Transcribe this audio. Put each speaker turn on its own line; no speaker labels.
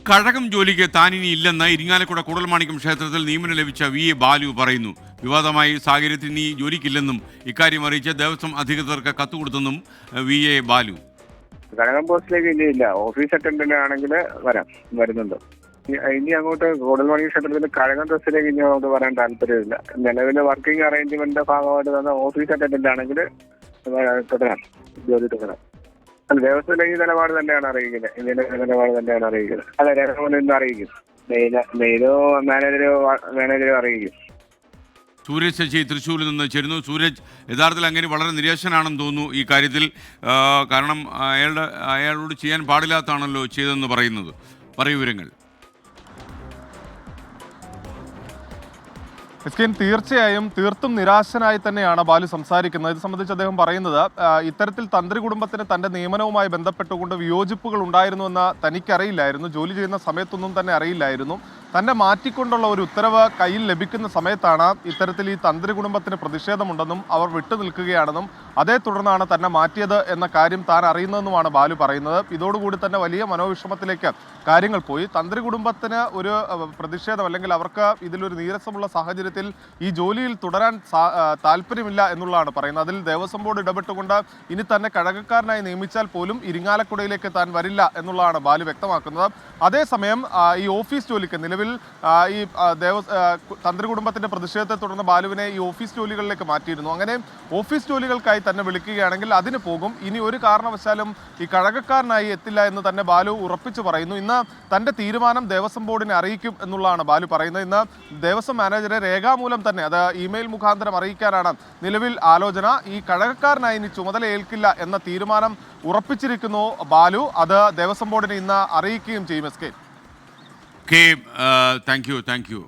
കഴകം ജോലിക്ക് താനിനി ഇല്ലെന്ന് ഇരിങ്ങാലക്കുട കൂടൽമാണിക്യം ക്ഷേത്രത്തിൽ നിയമനം ലഭിച്ച VA ബാലു പറയുന്നു. വിവാദമായി സാഹചര്യത്തിൽ ഇനി ജോലിക്കില്ലെന്നും ഇക്കാര്യം അറിയിച്ച് ദേവസ്വം അധികൃതർക്ക് കത്തുകൊടുത്തെന്നും VA ബാലു.
കഴകം പോസ്റ്റിലേക്ക് ഇനിയില്ല. ഓഫീസ് അറ്റൻഡന്റ് ആണെങ്കിൽ വരുന്നുണ്ട്. ഇനി അങ്ങോട്ട് കൂടൽമാണിക്യം ക്ഷേത്രത്തിൽ കഴകം പോസ്റ്റിലേക്ക് ഇനി അങ്ങോട്ട് വരാൻ താല്പര്യമില്ല. നിലവിൽ വർക്കിംഗ് അറേഞ്ച്മെന്റിന്റെ ഭാഗമായിട്ട് തന്നെ ഓഫീസ് അറ്റൻഡന്റ് ആണെങ്കിൽ തുടരാം, ജോലി തുടരാം. ദേവസ്വത്തിലെ ഈ നിലപാട് തന്നെയാണ് അറിയിക്കുന്നത്. ഇതിന്റെ നിലപാട് തന്നെയാണ് അറിയിക്കുന്നത്. അല്ല, രേഖാമൂലം ഇന്ന് അറിയിക്കും. മെയിലോ മാനേജരോ അറിയിക്കും.
സൂരജ് ശശി തൃശ്ശൂരിൽ നിന്ന് ചേരുന്നു. സൂരജ്, യഥാർത്ഥത്തിൽ അങ്ങനെ വളരെ നിരാശനാണെന്ന് തോന്നുന്നു ഈ കാര്യത്തിൽ. കാരണം അയാളോട് ചെയ്യാൻ പാടില്ലാത്താണല്ലോ ചെയ്തതെന്ന് പറയുന്നത്. പറയൂ വിവരങ്ങൾ.
തീർച്ചയായും തീർത്തും നിരാശനായി തന്നെയാണ് ബാലു സംസാരിക്കുന്നത്. ഇത് സംബന്ധിച്ച് അദ്ദേഹം പറയുന്നത്, ഇത്തരത്തിൽ തന്ത്രി കുടുംബത്തിന് തന്റെ നിയമനവുമായി ബന്ധപ്പെട്ടുകൊണ്ട് വിയോജിപ്പുകൾ ഉണ്ടായിരുന്നുവെന്ന് തനിക്കറിയില്ലായിരുന്നു. ജോലി ചെയ്യുന്ന സമയത്തൊന്നും തന്നെ അറിയില്ലായിരുന്നു. തന്നെ മാറ്റിക്കൊണ്ടുള്ള ഒരു ഉത്തരവ് കയ്യിൽ ലഭിക്കുന്ന സമയത്താണ് ഇത്തരത്തിൽ ഈ തന്ത്രി കുടുംബത്തിന് പ്രതിഷേധമുണ്ടെന്നും അവർ വിട്ടുനിൽക്കുകയാണെന്നും അതേ തുടർന്നാണ് തന്നെ മാറ്റിയത് എന്ന കാര്യം താൻ അറിയുന്നതെന്നുമാണ് ബാലു പറയുന്നത്. ഇതോടുകൂടി തന്നെ വലിയ മനോവിഷമത്തിലേക്ക് കാര്യങ്ങൾ പോയി. തന്ത്രി കുടുംബത്തിന് ഒരു പ്രതിഷേധം അല്ലെങ്കിൽ അവർക്ക് ഇതിലൊരു നീരസമുള്ള സാഹചര്യത്തിൽ ഈ ജോലിയിൽ തുടരാൻ താല്പര്യമില്ല എന്നുള്ളതാണ് പറയുന്നത്. അതിൽ ദേവസ്വം ബോർഡ് ഇടപെട്ടുകൊണ്ട് ഇനി തന്നെ കഴകക്കാരനായി നിയമിച്ചാൽ പോലും ഇരിങ്ങാലക്കുടയിലേക്ക് താൻ വരില്ല എന്നുള്ളതാണ് ബാലു വ്യക്തമാക്കുന്നത്. അതേസമയം ഈ ഓഫീസ് ജോലിക്ക് നിലവിൽ ഈ തന്ത്രി കുടുംബത്തിന്റെ പ്രതിഷേധത്തെ തുടർന്ന് ബാലുവിനെ ഈ ഓഫീസ് ജോലികളിലേക്ക് മാറ്റിയിരുന്നു. അങ്ങനെ ഓഫീസ് ജോലികൾക്കായി തന്നെ വിളിക്കുകയാണെങ്കിൽ അതിന് പോകും. ഇനി ഒരു കാരണവശാലും ഈ കഴകക്കാരനായി എത്തില്ല എന്ന് തന്നെ ബാലു ഉറപ്പിച്ചു പറയുന്നു. ഇന്ന് തന്റെ തീരുമാനം ദേവസ്വം ബോർഡിനെ അറിയിക്കും എന്നുള്ളതാണ് ബാലു പറയുന്നത്. ഇന്ന് ദേവസ്വം മാനേജരെ രേഖാമൂലം തന്നെ അത് ഇമെയിൽ മുഖാന്തരം അറിയിക്കാനാണ് നിലവിൽ ആലോചന. ഈ കഴകക്കാരനായി ഇനി ചുമതല ഏൽക്കില്ല എന്ന തീരുമാനം ഉറപ്പിച്ചിരിക്കുന്നു ബാലു. അത് ദേവസ്വം ബോർഡിനെ ഇന്ന് അറിയിക്കുകയും ചെയ്യും.
Thank you.